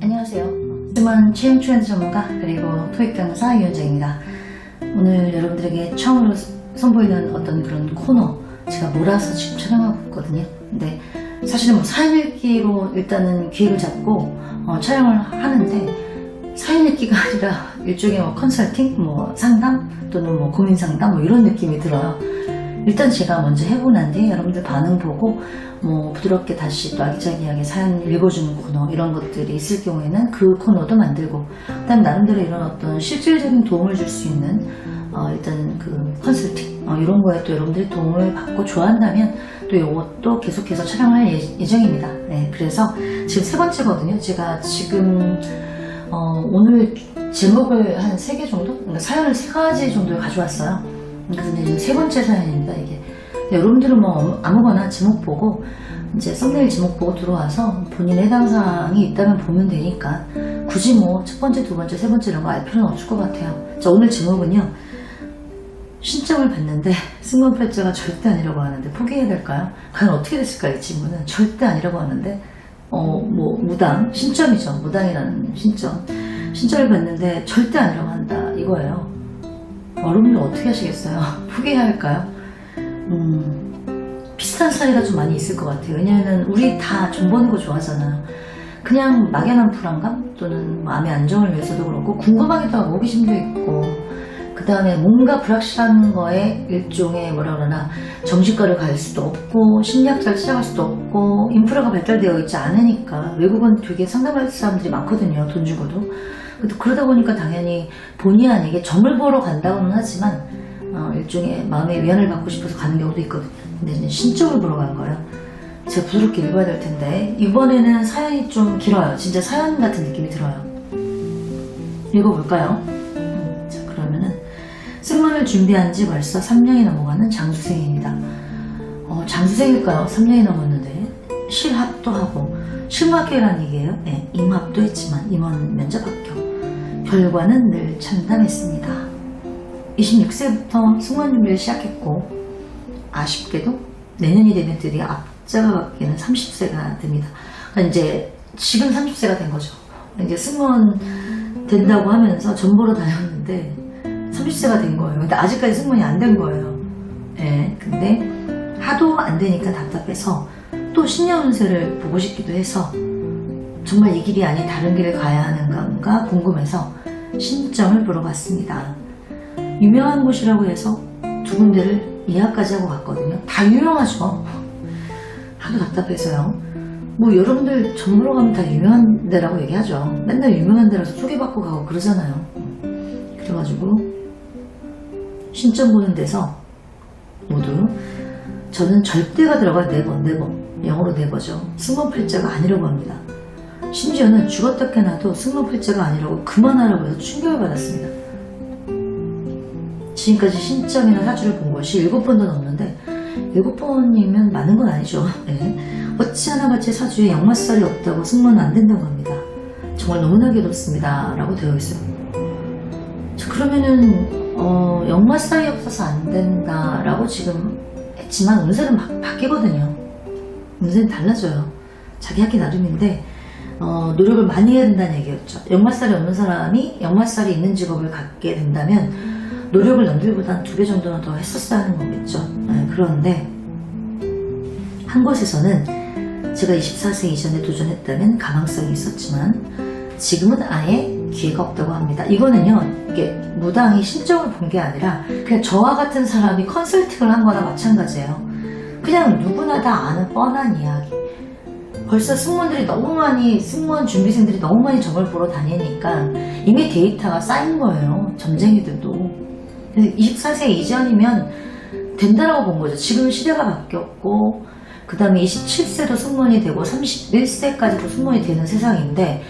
안녕하세요. 스만 채용 트렌드 전문가 그리고 토익 강사 이윤정입니다. 오늘 여러분들에게 처음으로 선보이는 어떤 그런 코너 제가 몰아서 지금 촬영하고 있거든요. 근데 사실은 뭐 사연읽기로 일단은 기획을 잡고 촬영을 하는데 사연읽기가 아니라 일종의 뭐 컨설팅, 뭐 상담 또는 뭐 고민 상담 뭐 이런 느낌이 들어요. 일단 제가 먼저 해보고 난 뒤에 여러분들 반응 보고 뭐 부드럽게 다시 또 아기자기하게 사연 읽어주는 코너 이런 것들이 있을 경우에는 그 코너도 만들고, 그다음 나름대로 이런 어떤 실질적인 도움을 줄 수 있는 일단 그 컨설팅 이런 거에 또 여러분들이 도움을 받고 좋아한다면 또 이것도 계속해서 촬영할 예정입니다. 네, 그래서 지금 세 번째거든요. 제가 지금 오늘 제목을 한 3개 정도? 그러니까 사연을 3가지 정도 가져왔어요. 그래서 이제 지금 세 번째 사연입니다, 이게. 여러분들은 뭐 아무거나 제목 보고, 이제 썸네일 제목 보고 들어와서 본인의 해당 사항이 있다면 보면 되니까 굳이 뭐 첫 번째, 두 번째, 세 번째 이런 거 알 필요는 없을 것 같아요. 자, 오늘 제목은요. 신청을 받는데 승무원팔자가 절대 아니라고 하는데 포기해야 될까요? 과연 어떻게 됐을까, 이 친구는. 절대 아니라고 하는데 뭐 무당, 신점이죠. 무당이라는 신점. 신점을 받는데 절대 아니라고 한다, 이거예요. 여러분들 어떻게 하시겠어요? 포기해야 할까요? 비슷한 사이가 좀 많이 있을 것 같아요. 왜냐하면 우리 다 돈 버는 거 좋아하잖아요. 그냥 막연한 불안감 또는 마음의 안정을 위해서도 그렇고, 궁금하기도 하고 호기심도 있고, 그 다음에 뭔가 불확실한 거에 일종의 뭐라 그러나 정신과를 갈 수도 없고 심리학자를 시작할 수도 없고 인프라가 발달되어 있지 않으니까. 외국은 되게 상담할 사람들이 많거든요, 돈 주고도. 그러다 보니까 당연히 본의 아니게 점을 보러 간다고는 하지만 일종의 마음의 위안을 받고 싶어서 가는 경우도 있거든요. 근데 이제 신점을 보러 간 거예요. 제가 부드럽게 읽어야 될 텐데 이번에는 사연이 좀 길어요. 진짜 사연 같은 느낌이 들어요. 읽어볼까요? 자, 그러면은 승무원을 준비한 지 벌써 3년이 넘어가는 장수생입니다. 장수생일까요? 3년이 넘었는데 실합도 하고 실무합격이라는 얘기예요. 네, 임합도 했지만 임원 면접 합격. 결과는 늘 참담했습니다. 26세부터 승무원 준비를 시작했고 아쉽게도 내년이 되면 드디어 앞자가 바뀌는 30세가 됩니다. 그러니까 이제 지금 30세가 된 거죠. 이제 승무원 된다고 하면서 전 보러 다녔는데 30세가 된 거예요. 근데 아직까지 승무원이 안 된 거예요. 네, 근데 하도 안 되니까 답답해서 또 신년 운세를 보고 싶기도 해서 정말 이 길이 아닌 다른 길을 가야 하는 건가 궁금해서 신점을 보러 갔습니다. 유명한 곳이라고 해서 2군데를 예약까지 하고 갔거든요. 다 유명하죠. 하도 답답해서요. 뭐 여러분들 점 보러 가면 다 유명한 데라고 얘기하죠. 맨날 유명한 데라서 소개받고 가고 그러잖아요. 그래가지고 신점 보는 데서 모두 저는 절대가 들어가 4번, 영어로 네버죠. 승무원팔자가 아니라고 합니다. 심지어는 죽었다 깨나도 승무원팔자가 아니라고 그만하라고 해서 충격을 받았습니다. 지금까지 신점이나 사주를 본 것이 7번도 넘는데 7번이면 많은 건 아니죠. 네. 어찌 하나같이 사주에 역마살이 없다고 승무원은 안 된다고 합니다. 정말 너무나게 높습니다 라고 되어 있어요. 자, 그러면은 역마살이 없어서 안 된다라고 지금 했지만 운세는 바뀌거든요. 운세는 달라져요. 자기 하기 나름인데 노력을 많이 해야 된다는 얘기였죠. 역마살이 없는 사람이 역마살이 있는 직업을 갖게 된다면 노력을 남들보다 2배 정도는 더 했었어야 하는 거겠죠. 네, 그런데 한 곳에서는 제가 24세 이전에 도전했다면 가망성이 있었지만 지금은 아예 기회가 없다고 합니다. 이거는요, 이게 무당이 신점을 본 게 아니라 그냥 저와 같은 사람이 컨설팅을 한 거나 마찬가지예요. 그냥 누구나 다 아는 뻔한 이야기. 벌써 승무원 준비생들이 너무 많이 점을 보러 다니니까 이미 데이터가 쌓인 거예요. 점쟁이들도. 24세 이전이면 된다라고 본 거죠. 지금 시대가 바뀌었고, 그 다음에 27세도 승무원이 되고 31세까지도 승무원이 되는 세상인데,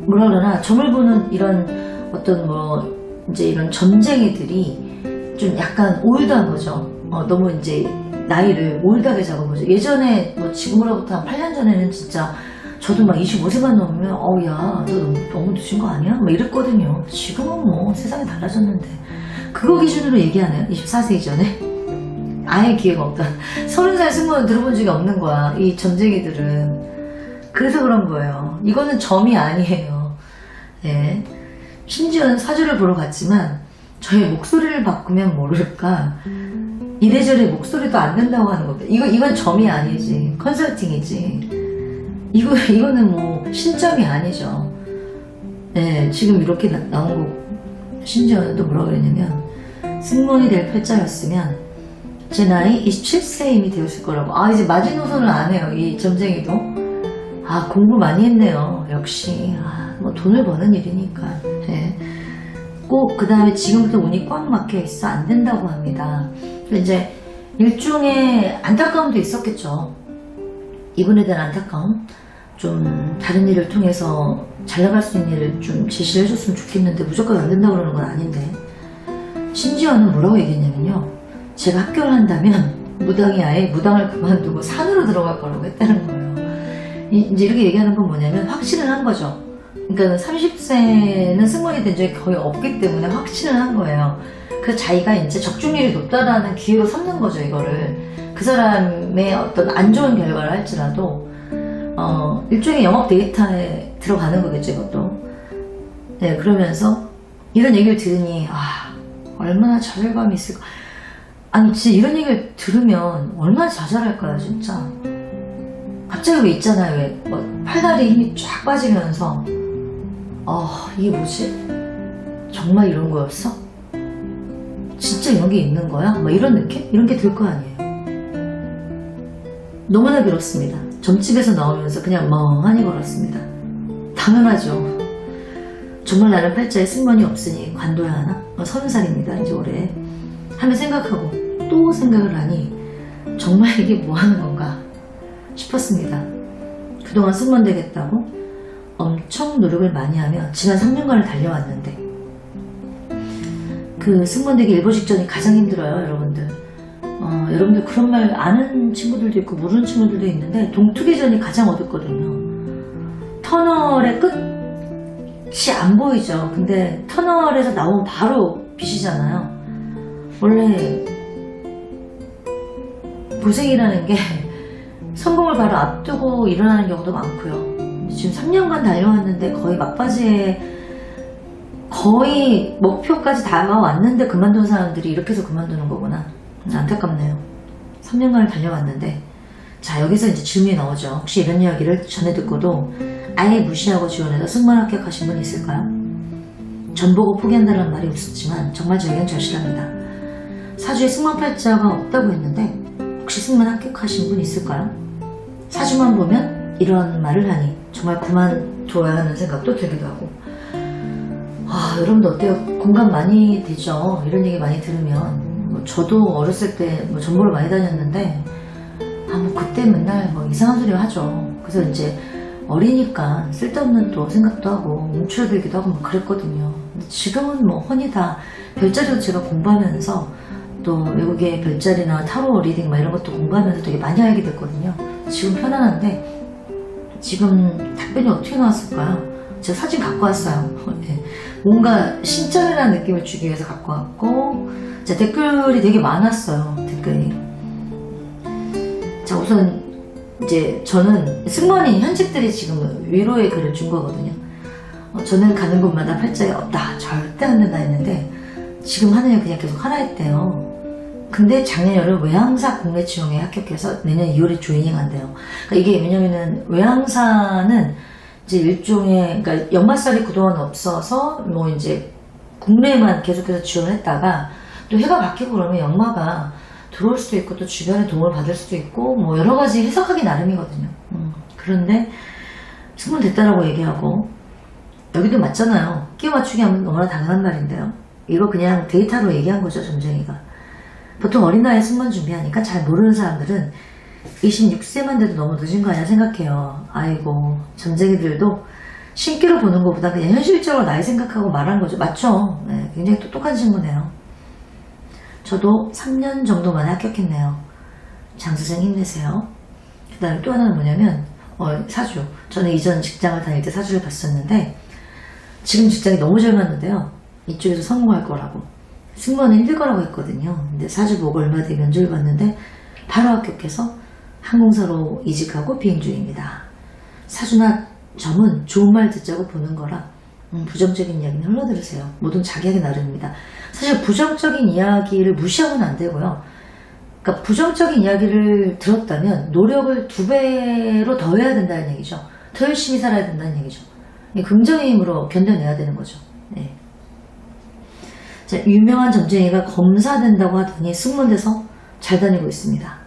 뭐라 그러나, 점을 보는 이런 어떤 이제 이런 점쟁이들이 좀 약간 올드한 거죠. 너무 이제 나이를 올드하게 잡은 거죠. 예전에 지금으로부터 한 8년 전에는 진짜 저도 막 25세만 넘으면 야, 너 너무 늦은 거 아니야? 막 이랬거든요. 지금은 뭐 세상이 달라졌는데. 그거 기준으로 얘기하네요. 24세 이전에. 아예 기회가 없다. 30살 승무원 들어본 적이 없는 거야. 이 점쟁이들은. 그래서 그런 거예요. 이거는 점이 아니에요. 예. 심지어는 사주를 보러 갔지만 저의 목소리를 바꾸면 모를까 이래저래 목소리도 안 된다고 하는 겁니다. 이건 점이 아니지. 컨설팅이지. 이거는 뭐 신점이 아니죠. 예, 지금 이렇게 나온 거 심지어는 또 뭐라고 그랬냐면 승무원이 될 팔자였으면 제 나이 27세 이미 되었을 거라고. 아, 이제 마지노선을 안 해요. 이 점쟁이도. 아, 공부 많이 했네요. 역시. 아, 뭐 돈을 버는 일이니까. 예. 꼭 그 다음에 지금부터 운이 꽉 막혀 있어 안 된다고 합니다. 이제 일종의 안타까움도 있었겠죠. 이분에 대한 안타까움. 좀 다른 일을 통해서 잘 나갈 수 있는 일을 좀 제시를 해줬으면 좋겠는데 무조건 안 된다고 그러는 건 아닌데, 심지어는 뭐라고 얘기했냐면요, 제가 합격을 한다면 무당이 아예 무당을 그만두고 산으로 들어갈 거라고 했다는 거예요. 이제 이렇게 얘기하는 건 뭐냐면 확신을 한 거죠. 그러니까 30세는 승무원이 된 적이 거의 없기 때문에 확신을 한 거예요. 그래서 자기가 이제 적중률이 높다라는 기회로 삼는 거죠. 이거를 그 사람의 어떤 안 좋은 결과를 할지라도 일종의 영업 데이터에 들어가는 거겠죠. 이것도. 네, 그러면서 이런 얘기를 들으니 얼마나 자존감이 있을까. 아니 진짜 이런 얘기를 들으면 얼마나 자잘할까요 진짜. 갑자기 왜 있잖아요, 왜 팔다리에 힘이 쫙 빠지면서 이게 뭐지? 정말 이런 거였어? 진짜 이런 게 있는 거야? 막 이런 느낌? 이런 게 들 거 아니에요. 너무나 그렇습니다. 점집에서 나오면서 그냥 멍하니 걸었습니다. 당연하죠. 정말 나는 팔자에 승무원이 없으니 관둬야 하나? 30살입니다 이제 올해. 하며 생각하고 또 생각을 하니 정말 이게 뭐 하는 건가 싶었습니다. 그동안 승무원 되겠다고 엄청 노력을 많이 하며 지난 3년간을 달려왔는데, 그 승무원 되기 일보 직전이 가장 힘들어요 여러분들. 여러분들 그런 말 아는 친구들도 있고 모르는 친구들도 있는데 동투기 전이 가장 어둡거든요. 터널의 끝이 안 보이죠. 근데 터널에서 나오면 바로 빛이잖아요. 원래 고생이라는 게 성공을 바로 앞두고 일어나는 경우도 많고요. 지금 3년간 달려왔는데 거의 막바지에 거의 목표까지 다가왔는데 그만둔 사람들이 이렇게 해서 그만두는 거구나. 안타깝네요. 3년간을 달려왔는데. 자, 여기서 이제 질문이 나오죠. 혹시 이런 이야기를 전해 듣고도 아예 무시하고 지원해서 승무원 합격하신 분 있을까요? 전 보고 포기한다는 말이 웃었지만 정말 저에겐 절실합니다. 사주에 승무원 팔자가 없다고 했는데 혹시 승무원 합격하신 분 있을까요? 사주만 보면 이런 말을 하니 정말 그만둬야 하는 생각도 들기도 하고. 여러분들 어때요? 공감 많이 되죠? 이런 얘기 많이 들으면. 저도 어렸을 때 전보를 많이 다녔는데 그때 맨날 이상한 소리 하죠. 그래서 이제 어리니까 쓸데없는 또 생각도 하고 움츠러들기도 하고 그랬거든요. 근데 지금은 훤히 다 별자리도 제가 공부하면서 또 외국의 별자리나 타로 리딩 이런 것도 공부하면서 되게 많이 알게 됐거든요. 지금 편안한데 지금 답변이 어떻게 나왔을까요? 제가 사진 갖고 왔어요. 네. 뭔가 신점이라는 느낌을 주기 위해서 갖고 왔고, 자, 댓글이 되게 많았어요. 댓글이. 자, 우선 이제 저는 승무원인 현직들이 지금 위로의 글을 준 거거든요. 저는 가는 곳마다 팔자에 없다, 절대 안 된다 했는데 지금 하느냐 그냥 계속 하라 했대요. 근데 작년 여름 외항사 공례 채용에 합격해서 내년 2월에 조이닝 한대요. 그러니까 이게 왜냐면은 외항사는 이제 일종의, 그러니까 역마살이 그동안 없어서 이제 국내에만 계속해서 지원했다가 또 해가 바뀌고 그러면 역마가 들어올 수도 있고 또 주변에 도움을 받을 수도 있고 여러 가지 해석하기 나름이거든요. 그런데 승무원 됐다라고 얘기하고, 여기도 맞잖아요. 끼워 맞추기 하면 너무나 당연한 말인데요. 이거 그냥 데이터로 얘기한 거죠, 점쟁이가. 보통 어린 나이에 승무원 준비하니까 잘 모르는 사람들은 26세만 돼도 너무 늦은 거 아니야 생각해요. 아이고, 점쟁이들도 신기로 보는 것보다 그냥 현실적으로 나이 생각하고 말한 거죠. 맞죠? 네, 굉장히 똑똑한 친구네요. 저도 3년 정도 만에 합격했네요. 장수생 힘내세요. 그 다음에 또 하나는 뭐냐면 사주. 저는 이전 직장을 다닐 때 사주를 봤었는데 지금 직장이 너무 잘 맞는데요. 이쪽에서 성공할 거라고. 승무원은 힘들 거라고 했거든요. 근데 사주 보고 얼마 뒤에 면접을 봤는데 바로 합격해서 항공사로 이직하고 비행 중입니다. 사주나 점은 좋은 말 듣자고 보는 거라 부정적인 이야기는 흘러들으세요. 모든 자기에게 나름입니다. 사실 부정적인 이야기를 무시하고는 안 되고요. 그러니까 부정적인 이야기를 들었다면 노력을 2배로 더 해야 된다는 얘기죠. 더 열심히 살아야 된다는 얘기죠. 긍정의 힘으로 견뎌내야 되는 거죠. 네. 자, 유명한 점쟁이가 검사 된다고 하더니 승무원돼서 잘 다니고 있습니다.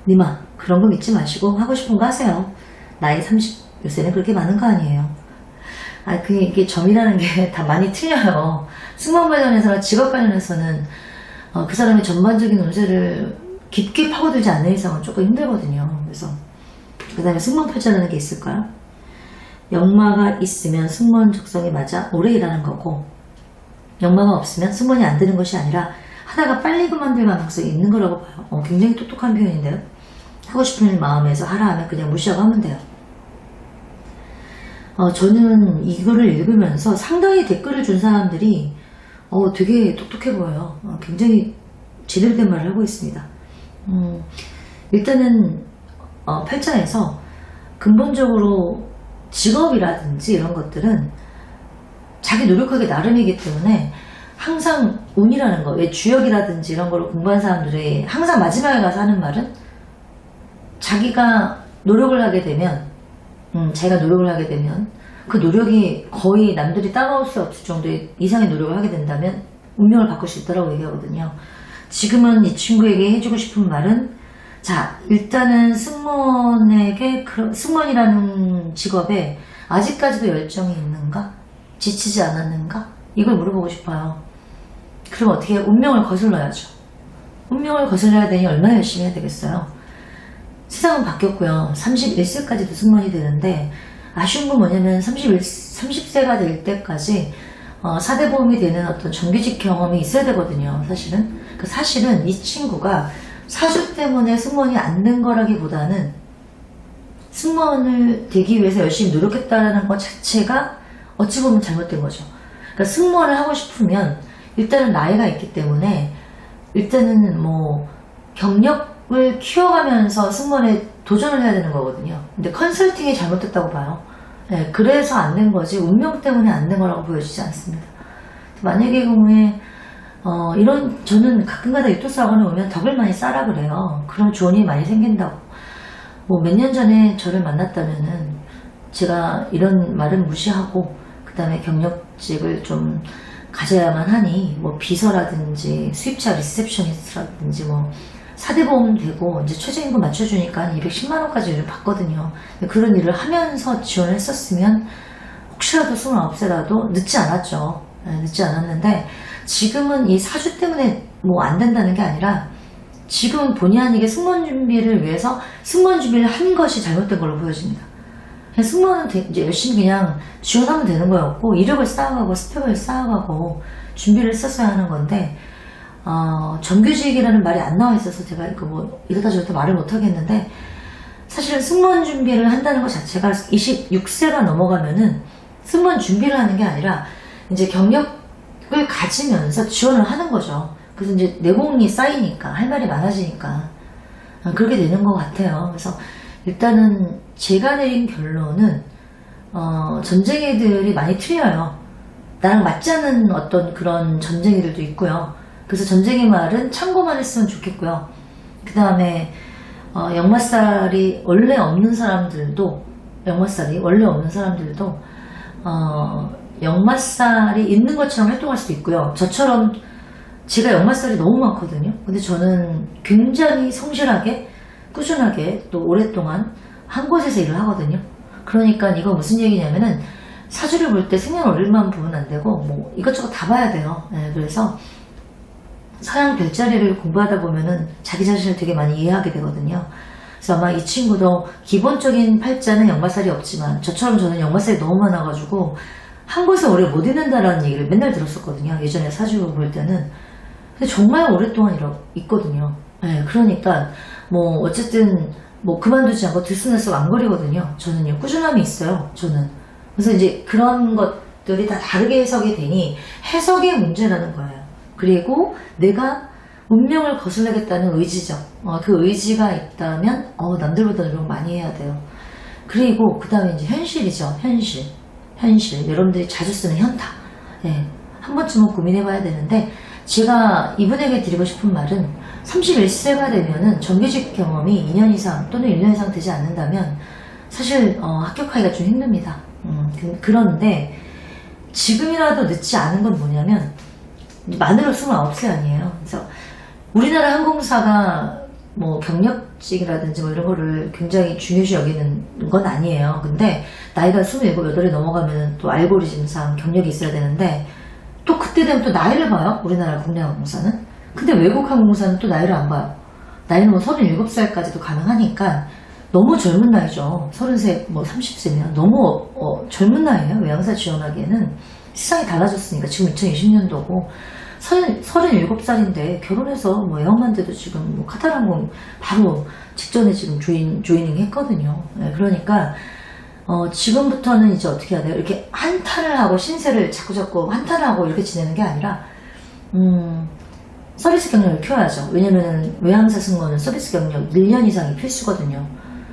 니마 그런 거 믿지 마시고 하고 싶은 거 하세요. 나이 30 요새는 그렇게 많은 거 아니에요. 이게 점이라는 게 다 많이 틀려요. 승무원 관련해서나 직업 관련해서는 그 사람의 전반적인 운세를 깊게 파고들지 않는 이상은 조금 힘들거든요. 그래서 그 다음에 승무원 팔자라는 게 있을까요? 역마가 있으면 승무원 적성에 맞아 오래 일하는 거고, 역마가 없으면 승무원이 안 되는 것이 아니라 하다가 빨리 그만둘 가능성이 있는 거라고 봐요. 굉장히 똑똑한 표현인데요. 하고 싶은 마음에서 하라 하면 그냥 무시하고 하면 돼요. 저는 이거를 읽으면서 상당히 댓글을 준 사람들이 되게 똑똑해 보여요. 굉장히 제대로 된 말을 하고 있습니다. 일단은 팔자에서 근본적으로 직업이라든지 이런 것들은 자기 노력하기 나름이기 때문에 항상 운이라는 거, 왜 주역이라든지 이런 거를 공부한 사람들이 항상 마지막에 가서 하는 말은 자기가 노력을 하게 되면 그 노력이 거의 남들이 따라올 수 없을 정도의 이상의 노력을 하게 된다면 운명을 바꿀 수 있다고 얘기하거든요. 지금은 이 친구에게 해주고 싶은 말은, 자, 일단은 승무원이라는 직업에 아직까지도 열정이 있는가? 지치지 않았는가? 이걸 물어보고 싶어요. 그럼 어떻게 해요? 운명을 거슬러야죠. 운명을 거슬러야 되니 얼마나 열심히 해야 되겠어요? 세상은 바뀌었고요. 31세까지도 승무원이 되는데, 아쉬운 건 뭐냐면 30세가 될 때까지 4대 보험이 되는 어떤 정규직 경험이 있어야 되거든요. 사실은 이 친구가 사주 때문에 승무원이 안 된 거라기보다는 승무원을 되기 위해서 열심히 노력했다는 것 자체가 어찌 보면 잘못된 거죠. 그러니까 승무원을 하고 싶으면 일단은 나이가 있기 때문에 일단은 경력을 키워가면서 승무원에 도전을 해야 되는 거거든요. 근데 컨설팅이 잘못됐다고 봐요. 네, 그래서 안 된 거지 운명 때문에 안 된 거라고 보여지지 않습니다. 만약의 경우에 저는 가끔가다 유토스 학원에 오면 덕을 많이 쌓아 그래요. 그럼 좋은 일이 많이 생긴다고. 몇 년 전에 저를 만났다면은 제가 이런 말은 무시하고 그 다음에 경력직을 좀 가져야만 하니 비서라든지 수입차 리셉셔니스트라든지 4대 보험 되고 이제 최저임금 맞춰주니까 210만원까지 일을 받거든요. 그런 일을 하면서 지원을 했었으면 혹시라도 29세라도 늦지 않았죠. 네, 늦지 않았는데 지금은 이 사주 때문에 안 된다는 게 아니라 지금 본의 아니게 승무원 준비를 위해서 승무원 준비를 한 것이 잘못된 걸로 보여집니다. 승무원은 이제 열심히 그냥 지원하면 되는 거였고 이력을 쌓아가고 스펙을 쌓아가고 준비를 했었어야 하는 건데 정규직이라는 말이 안 나와 있어서 제가 이러다 저러다 말을 못 하겠는데, 사실은 승무원 준비를 한다는 것 자체가 26세가 넘어가면은 승무원 준비를 하는 게 아니라 이제 경력을 가지면서 지원을 하는 거죠. 그래서 이제 내공이 쌓이니까 할 말이 많아지니까 그렇게 되는 것 같아요. 그래서 일단은 제가 내린 결론은 전쟁이들이 많이 틀려요. 나랑 맞지 않는 어떤 그런 전쟁이들도 있고요. 그래서 전쟁의 말은 참고만 했으면 좋겠고요. 그 다음에 역마살이 원래 없는 사람들도 역마살이 있는 것처럼 활동할 수도 있고요. 저처럼 제가 역마살이 너무 많거든요. 근데 저는 굉장히 성실하게 꾸준하게 또 오랫동안 한 곳에서 일을 하거든요. 그러니까 이거 무슨 얘기냐면은 사주를 볼 때 생년월일만 보면 안 되고 이것저것 다 봐야 돼요. 네, 그래서 서양 별자리를 공부하다 보면은 자기 자신을 되게 많이 이해하게 되거든요. 그래서 아마 이 친구도 기본적인 팔자는 역마살이 없지만 저처럼 저는 역마살이 너무 많아가지고 한 곳에 오래 못 있는다라는 얘기를 맨날 들었었거든요. 예전에 사주 볼 때는. 근데 정말 오랫동안 있거든요. 네, 그러니까 어쨌든 그만두지 않고 들쑥날쑥 안 거리거든요. 저는요, 꾸준함이 있어요. 저는. 그래서 이제 그런 것들이 다 다르게 해석이 되니 해석의 문제라는 거예요. 그리고 내가 운명을 거슬러야겠다는 의지죠. 그 의지가 있다면 남들보다 노력 많이 해야 돼요. 그리고 그 다음에 이제 현실이죠. 현실. 여러분들이 자주 쓰는 현타. 예, 한 번쯤은 고민해봐야 되는데, 제가 이분에게 드리고 싶은 말은 31세가 되면은 정규직 경험이 2년 이상 또는 1년 이상 되지 않는다면 사실 합격하기가 좀 힘듭니다. 그런데 지금이라도 늦지 않은 건 뭐냐면 만으로 29세 아니에요. 그래서 우리나라 항공사가 뭐 경력직이라든지 뭐 이런 거를 굉장히 중요시 여기는 건 아니에요. 근데 나이가 27, 8이 넘어가면 또 알고리즘상 경력이 있어야 되는데 또 그때 되면 또 나이를 봐요. 우리나라 국내 항공사는. 근데 외국 항공사는 또 나이를 안 봐요. 나이는 뭐 37살까지도 가능하니까 너무 젊은 나이죠. 33, 뭐 30세면 너무 젊은 나이에요. 외항사 지원하기에는. 세상이 달라졌으니까. 지금 2020년도고 37살인데 결혼해서 뭐 애엄만 돼도 지금 뭐 카타르항공 바로 직전에 지금 조이닝 했거든요. 네, 그러니까 지금부터는 이제 어떻게 해야 돼요? 이렇게 한탄을 하고 신세를 자꾸 한탄을 하고 이렇게 지내는 게 아니라 서비스 경력을 키워야죠. 왜냐면은 외항사 승무원은 서비스 경력 1년 이상이 필수거든요.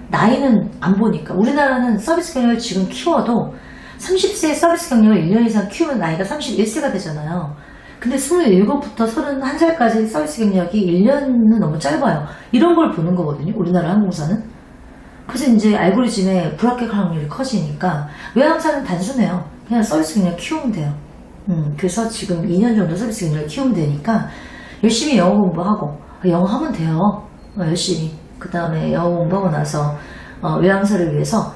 나이는 안 보니까. 우리나라는 서비스 경력을 지금 키워도 30세에 서비스 경력을 1년 이상 키우면 나이가 31세가 되잖아요. 근데 27부터 31살까지 서비스 경력이 1년은 너무 짧아요. 이런 걸 보는 거거든요. 우리나라 항공사는. 그래서 이제 알고리즘에 불합격 확률이 커지니까 외항사는 단순해요. 그냥 서비스 경력 키우면 돼요. 그래서 지금 2년 정도 서비스 경력을 키우면 되니까 열심히 영어 공부하고 영어 하면 돼요. 열심히. 그 다음에 영어 공부하고 나서 외항사를 위해서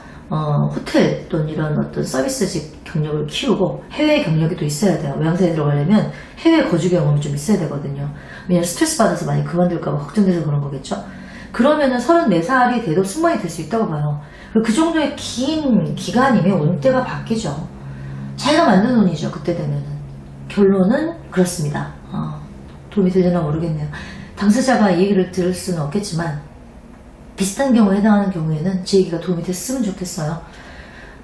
호텔 또는 이런 어떤 서비스직 경력을 키우고 해외 경력이 또 있어야 돼요. 외항사에 들어가려면 해외 거주 경험이 좀 있어야 되거든요. 왜냐면 스트레스 받아서 많이 그만둘까봐 걱정돼서 그런 거겠죠. 그러면은 34살이 돼도 승무원이 될 수 있다고 봐요. 그 정도의 긴 기간이면 운대가 바뀌죠. 자기가 만든 운이죠. 그때 되면은. 결론은 그렇습니다. 도움이 되려나 모르겠네요. 당사자가 이 얘기를 들을 수는 없겠지만 비슷한 경우에 해당하는 경우에는 제 얘기가 도움이 됐으면 좋겠어요.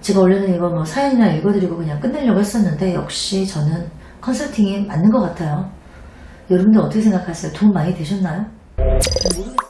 제가 원래는 이거 뭐 사연이나 읽어드리고 그냥 끝내려고 했었는데 역시 저는 컨설팅이 맞는 것 같아요. 여러분들 어떻게 생각하세요? 도움 많이 되셨나요? 모르겠어요.